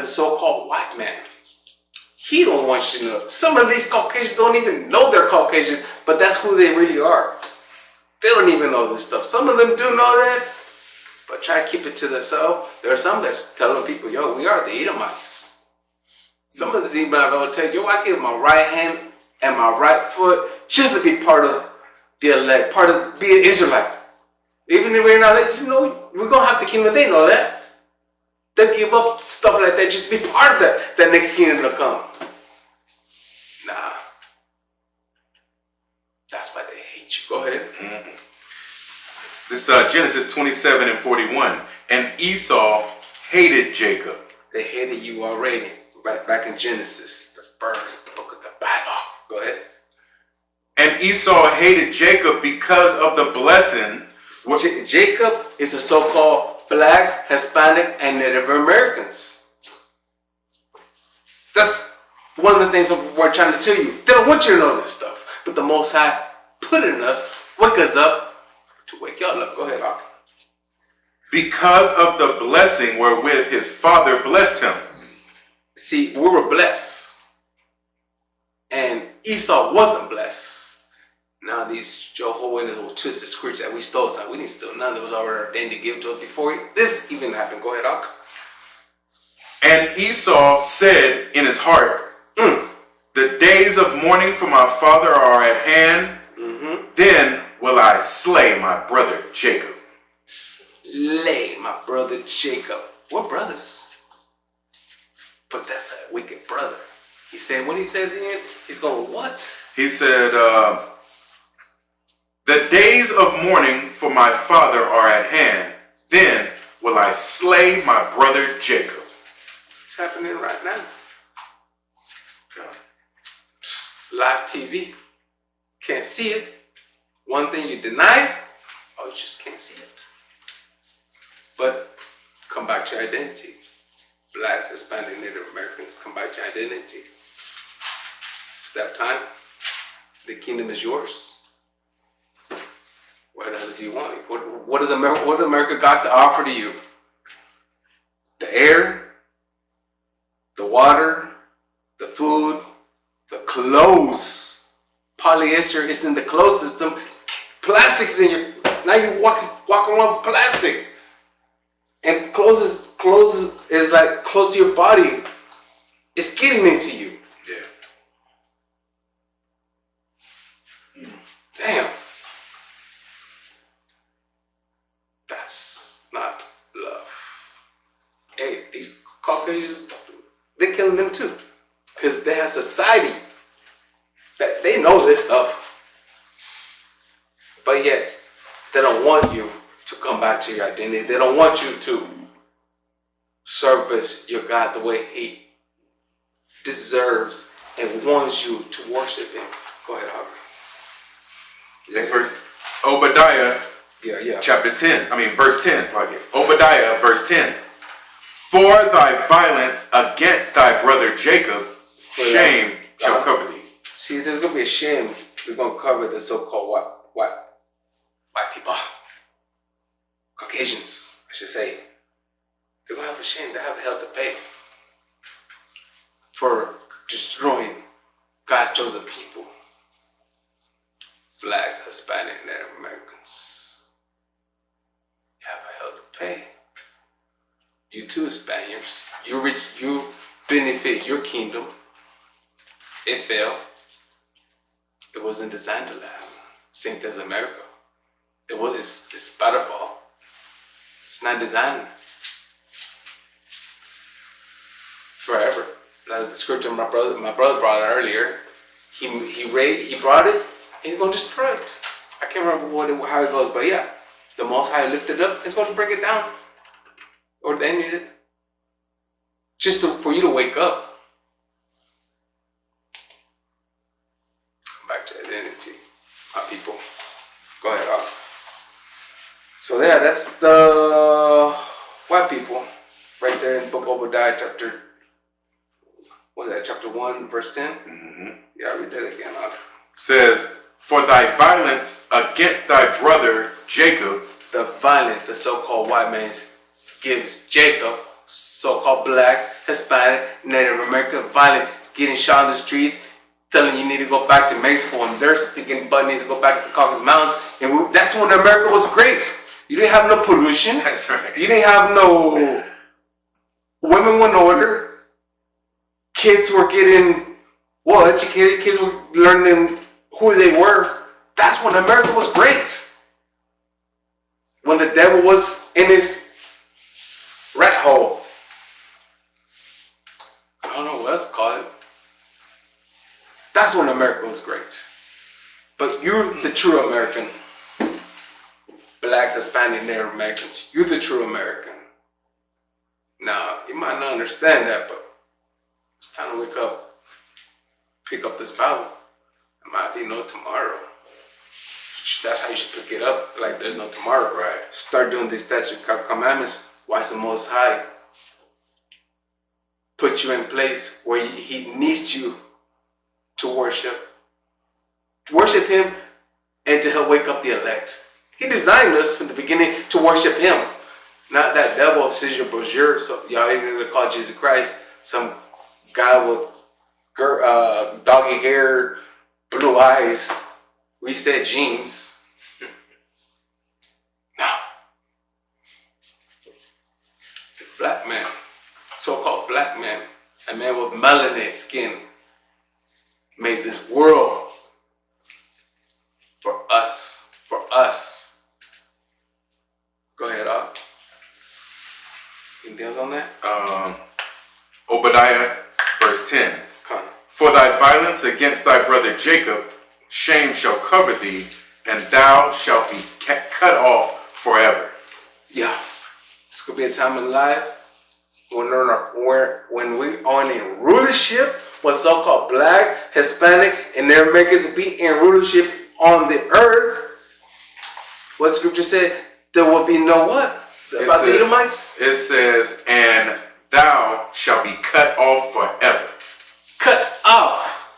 so-called white man. He don't want you to know. Some of these Caucasians don't even know they're Caucasians, but that's who they really are. They don't even know this stuff. Some of them do know that, but try to keep it to themselves. There are some that's telling people, yo, we are the Edomites. Some of the Edomites will tell you, yo, I give my right hand and my right foot just to be part of the elect, be an Israelite. Even if we're not, you know, we're going to have the kingdom. They know that. They give up stuff like that just to be part of that next kingdom to come. Nah. That's why they hate you. Go ahead. Mm-hmm. This Genesis 27:41. And Esau hated Jacob. They hated you already. Right back in Genesis, the first book of the Bible. Go ahead. And Esau hated Jacob because of the blessing. Jacob is a so-called blacks, Hispanic, and Native Americans. That's one of the things we're trying to tell you. They don't want you to know this stuff. But the Most High put it in us, wake us up, to wake y'all up. Go ahead, Hawk. Because of the blessing wherewith his father blessed him. See, we were blessed. And Esau wasn't blessed. Now these Jehovah's Witnesses will twist the scripture that we stole something. We didn't steal none that was already ordained to give to us before this even happened. Go ahead, Hawk. And Esau said in his heart, the days of mourning for my father are at hand. Then will I slay my brother Jacob. Slay my brother Jacob. What brothers? But that's a wicked brother. He said, when he said then, he's going, what? He said, the days of mourning for my father are at hand. Then will I slay my brother Jacob. It's happening right now. Live TV. Can't see it. One thing you deny, you just can't see it. But come back to your identity. Blacks, Hispanic, Native Americans, come back to your identity. It's that time. The kingdom is yours. What else do you want? What does America got to offer to you? The air, the water, the food, the clothes. Polyester is in the clothes system. Plastic's in your. Now you walk around with plastic. And clothes is like close to your body. It's getting into you. Yeah. Damn. That's not love. Hey, these Caucasians, they're killing them too. Because they have society that they know this stuff. But yet, they don't want you to come back to your identity. They don't want you to service your God the way He deserves and wants you to worship Him. Go ahead, Harvey. Next verse. Obadiah, chapter 10. Verse 10. Obadiah, verse 10. For thy violence against thy brother Jacob, shame shall cover thee. See, there's going to be a shame. We're going to cover the so-called white people. Caucasians, I should say. They're going to have a shame. They have hell to pay for destroying God's chosen people. Blacks, Hispanic, Native Americans. You have a hell to pay. You too, Spaniards. You benefit your kingdom. It failed. It wasn't designed to last. Same as America. It's about to fall. It's not designed forever. Like the scripture my brother brought it earlier. He brought it. He's going to destroy it. I can't remember how it goes, but yeah, the Most High lifted it up. It's going to bring it down, or they need it, just for you to wake up. Come back to identity, my people. Go ahead, Al. So yeah, that's the white people right there in the book of Obadiah, chapter 1, verse 10? Mm-hmm. Yeah, I'll read that again. Says, for thy violence against thy brother Jacob. The violent, the so-called white man gives Jacob so-called blacks, Hispanic, Native American, violent, getting shot in the streets, telling you need to go back to Mexico, and they're thinking Bud needs to go back to the Caucasus Mountains. And that's when America was great. You didn't have no pollution. That's right. You didn't have no women were in order. Kids were getting well educated. Kids were learning who they were. That's when America was great. When the devil was in his rat hole. I don't know what else to call it. That's when America was great. But you're the true American. Blacks, Hispanic, Native Americans. You're the true American. Now, you might not understand that, but it's time to wake up. Pick up this Bible. There might be no tomorrow. That's how you should pick it up. Like there's no tomorrow. Right. Start doing these statute commandments. Watch the Most High put you in place where He needs you to worship. Worship Him and to help wake up the elect. He designed us from the beginning to worship Him. Not that devil, Caesar Borgia. So y'all ain't gonna call Jesus Christ some guy with doggy hair, blue eyes, reset jeans. No. The black man, so-called black man, a man with melanated skin, made this world for us. For us. Go ahead, Op. Anything else on that? Obadiah, verse 10. Come. For thy violence against thy brother Jacob, shame shall cover thee, and thou shalt be cut off forever. Yeah. It's going to be a time in life when we are in rulership, what so-called blacks, Hispanic, and Native Americans will be in rulership on the earth. What scripture said? There will be no what? About the Edomites? It says, and thou shalt be cut off forever. Cut off.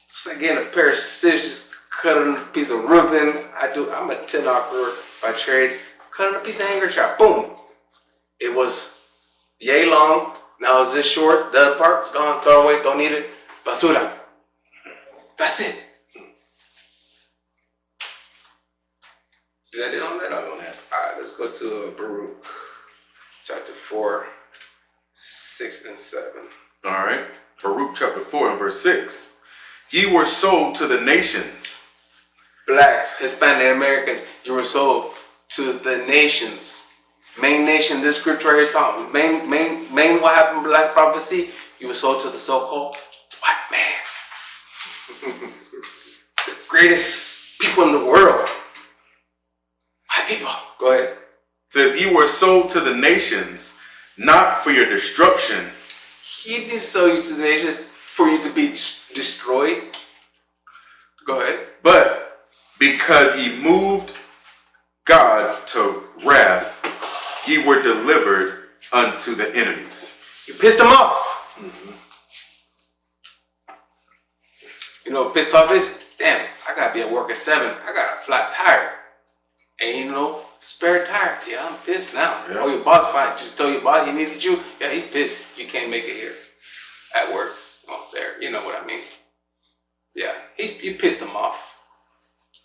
It's like getting a pair of scissors, cutting a piece of ribbon. I'm a tin hawker by trade. Cutting a piece of hanger shot. Boom. It was yay long. Now it's this short. The other part, gone, throw away, don't need it. Basura. That's it. Is that it on that? I don't have. Alright, let's go to Baruch. Chapter 4, 6 and 7. All right. Baruch chapter 4 and verse 6. Ye were sold to the nations. Blacks, Hispanic Americans, you were sold to the nations. Main nation, this scripture right here is talking. Main what happened in the last prophecy? You were sold to the so-called white man. The greatest people in the world. White people. Go ahead. It says, ye were sold to the nations, not for your destruction. He didn't sell you to the nations for you to be destroyed. Go ahead. But because ye moved God to wrath, ye were delivered unto the enemies. You pissed them off. Mm-hmm. You know what pissed off is? Damn, I gotta be at work at 7. I got a flat tire. Ain't no spare tire. Yeah, I'm pissed now. Yeah. Oh, your boss fine. Just told your boss he needed you. Yeah, he's pissed. You can't make it here at work. Oh, there. You know what I mean. Yeah, you pissed him off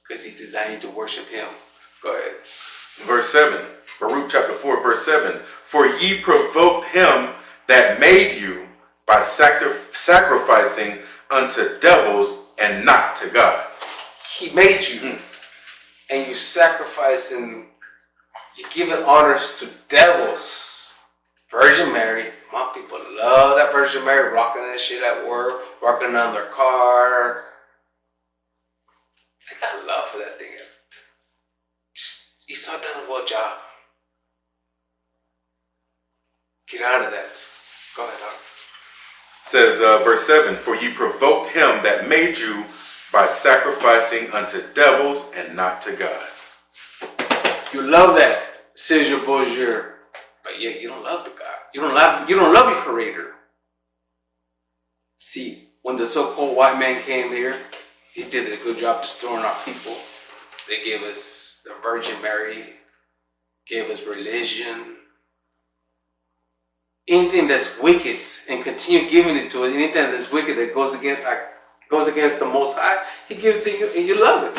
because he designed you to worship him. Go ahead. Verse 7. Baruch chapter 4 verse 7. For ye provoked him that made you by sacrificing unto devils and not to God. He made you. And you sacrificing, you giving honors to devils. Virgin Mary, my people love that Virgin Mary, rocking that shit at work, rocking on their car. They got love for that thing. Esau done a good job. Get out of that. Go ahead, Doc. It says, verse 7, for ye provoked him that made you by sacrificing unto devils and not to God. You love that, Caesar Borgia, but yet you don't love the God. You don't love your Creator. See, when the so-called white man came here, he did a good job destroying our people. They gave us the Virgin Mary, gave us religion, anything that's wicked and continue giving it to us, anything that's wicked that goes against the Most High, He gives to you and you love it.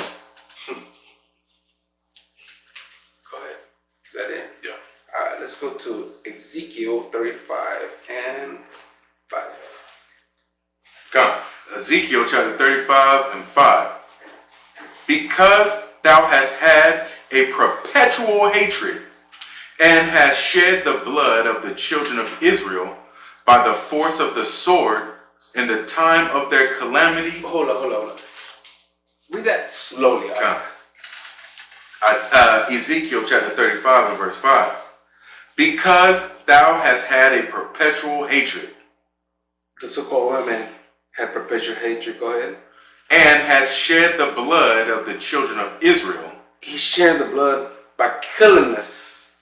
Go ahead. Is that it? Yeah. All right, let's go to Ezekiel 35 and 5. Come. Ezekiel chapter 35 and 5. Because thou hast had a perpetual hatred and hast shed the blood of the children of Israel by the force of the sword in the time of their calamity. Hold on. Read that slowly. Come. Ezekiel chapter 35 and verse 5. Because thou hast had a perpetual hatred. The so-called women had perpetual hatred. Go ahead. And has shed the blood of the children of Israel. He's sharing the blood by killing us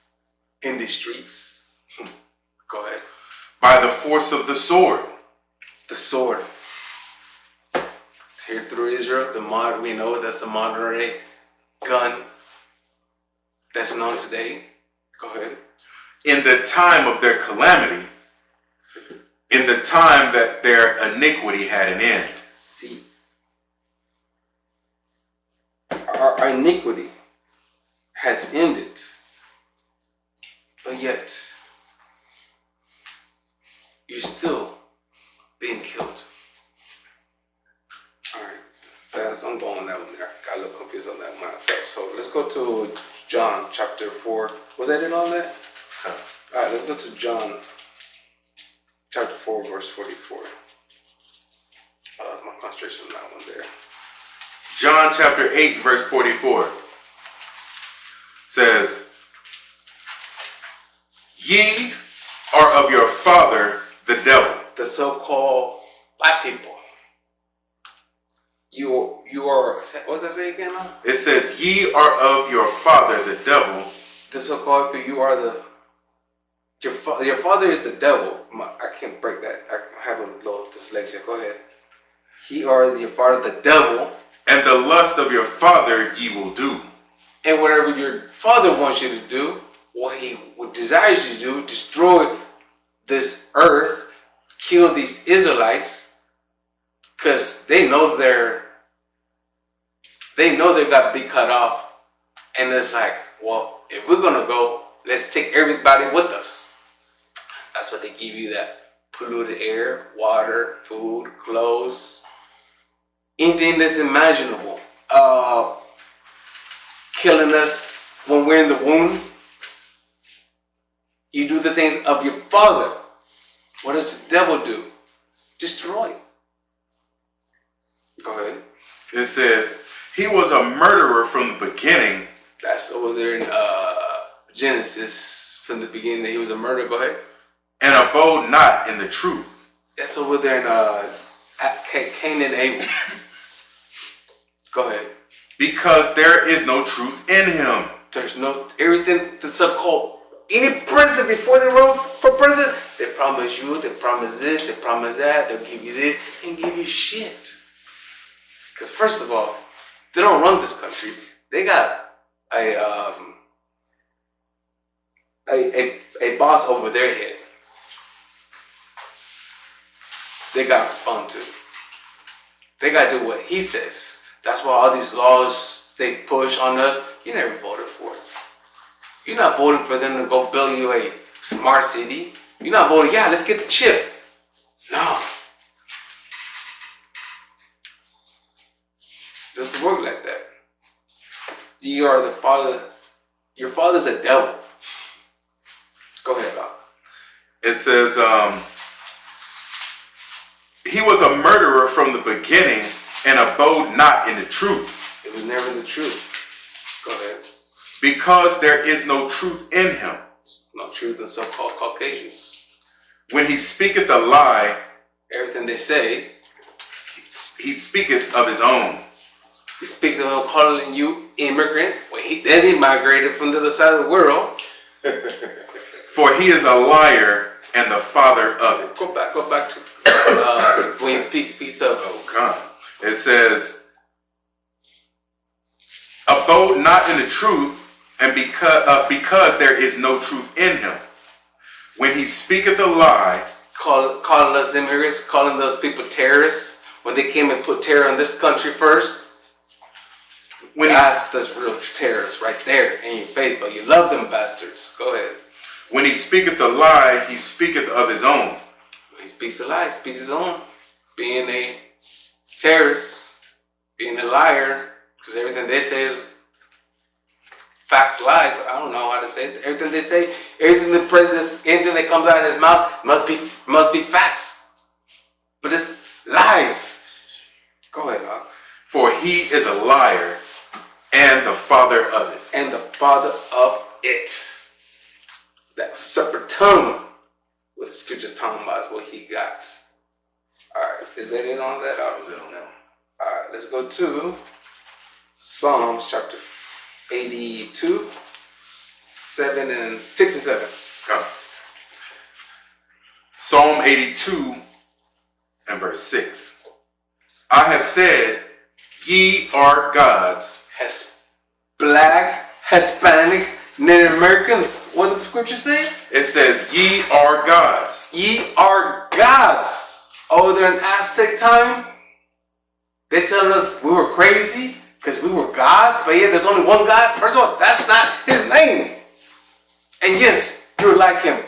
in the streets. Go ahead. By the force of the sword. The sword. Here through Israel, we know that's a modern day gun that's known today. Go ahead. In the time of their calamity, in the time that their iniquity had an end. See, our iniquity has ended, but yet you're still being killed. All right, I'm going on that one there. Got a little confused on that myself. So let's go to John chapter 4. Was that it on that? All right, let's go to John chapter 4, verse 44. I lost my concentration on that one there. John chapter 8, verse 44 says, Ye are of your father, the devil. The so-called black people. You are, what does that say again now? It says, Ye are of your father, the devil. The so-called people, you are your father is the devil. I can't break that. I have a little dyslexia. Go ahead. Ye are your father, the devil. And the lust of your father ye will do. And whatever your father wants you to do, what he desires you to do, destroy this earth, kill these Israelites, because they know they got to be cut off. And it's like, well, if we're gonna go, let's take everybody with us. That's what they give you, that polluted air, water, food, clothes, anything that's imaginable. Killing us when we're in the womb. You do the things of your father. What does the devil do? Destroy. Go ahead. It says, he was a murderer from the beginning. That's over there in Genesis. From the beginning that he was a murderer. Go ahead. And abode not in the truth. That's over there in Cain and Abel. Go ahead. Because there is no truth in him. There's no, everything the so-called, any president before they run for president, they promise you, they promise this, they promise that, they'll give you this, and give you shit. Because first of all, they don't run this country. They got a boss over their head. They got to respond to. They got to do what he says. That's why all these laws they push on us, you never voted for it. You're not voting for them to go build you a smart city. You're not voting, yeah, let's get the chip. No. It doesn't work like that. You are the father. Your father's the devil. Go ahead, Doc. It says, he was a murderer from the beginning and abode not in the truth. It was never the truth. Go ahead. Because there is no truth in him. No truth in so-called Caucasians. When he speaketh a lie, everything they say, he speaketh of his own. He speaks of calling you immigrant. When then he migrated from the other side of the world. For he is a liar and the father of it. Go back to when he speaks of. Oh God. It says, abode not in the truth, and because there is no truth in him. When when he speaketh a lie, calling us immigrants, calling those people terrorists when they came and put terror in this country first. That's the real terrorists right there in your face, but you love them bastards. Go ahead. When he speaketh a lie, he speaketh of his own. When he speaks a lie, he speaks his own. Being a terrorist, being a liar, because everything they say is facts, lies. I don't know how to say it. Everything they say, everything the president, anything that comes out of his mouth must be facts. But it's lies. Go ahead, Doc. For he is a liar and the father of it. And the father of it. That serpent tongue. What the scripture talking about is what he got. Alright, is that it on that? Or is it on that? Alright, let's go to Psalms chapter 82, 6 and 7. Come. Psalm 82 and verse 6. I have said, ye are gods. Blacks, Hispanics, Native Americans. What did the scripture say? It says, ye are gods. Ye are gods. Oh, during Aztec time, they telling us we were crazy because we were gods, but yet there's only one God. First of all, that's not his name. And yes, you're like him.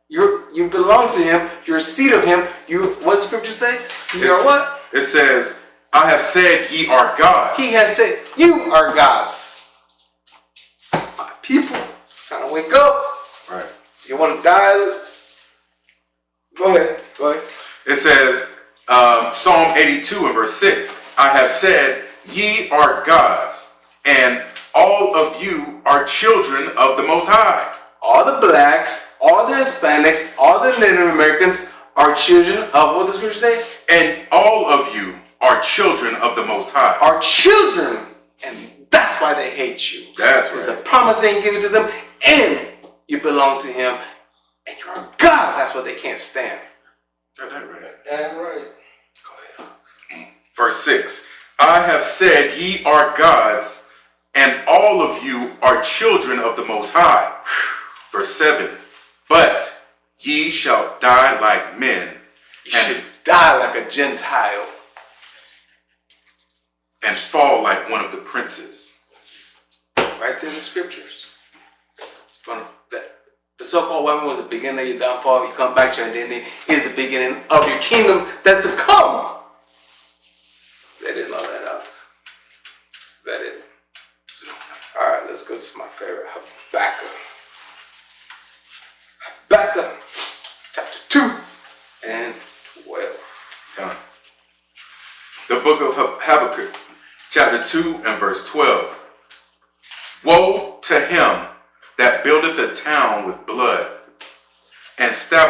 You belong to him. You're a seed of him. What does scripture say? You are what? It says, I have said ye are gods. He has said you are gods. My people, time to wake up. Right. You want to die? Go ahead. It says, Psalm 82 and verse 6. I have said, ye are gods, and all of you are children of the Most High. All the blacks, all the Hispanics, all the Native Americans are children of what the scripture say? And all of you are children of the Most High. Are children. And that's why they hate you. That's right. It's a promise ain't given to them, and you belong to him, and you're a God. That's what they can't stand. Got that right. Damn right. Go ahead. Verse 6. I have said ye are gods, and all of you are children of the Most High. Verse 7. But ye shall die like men. You should die like a Gentile. And fall like one of the princes. Right there in the scriptures. The so-called woman was the beginning of your downfall. You come back to her, and then it is the beginning of your kingdom that's to come. They didn't know that out. That it. Alright, let's go to my favorite, Habakkuk. Habakkuk, chapter 2 and 12. Done. The book of Habakkuk, chapter 2 and verse 12. Woe to him that buildeth a town with blood, and establisheth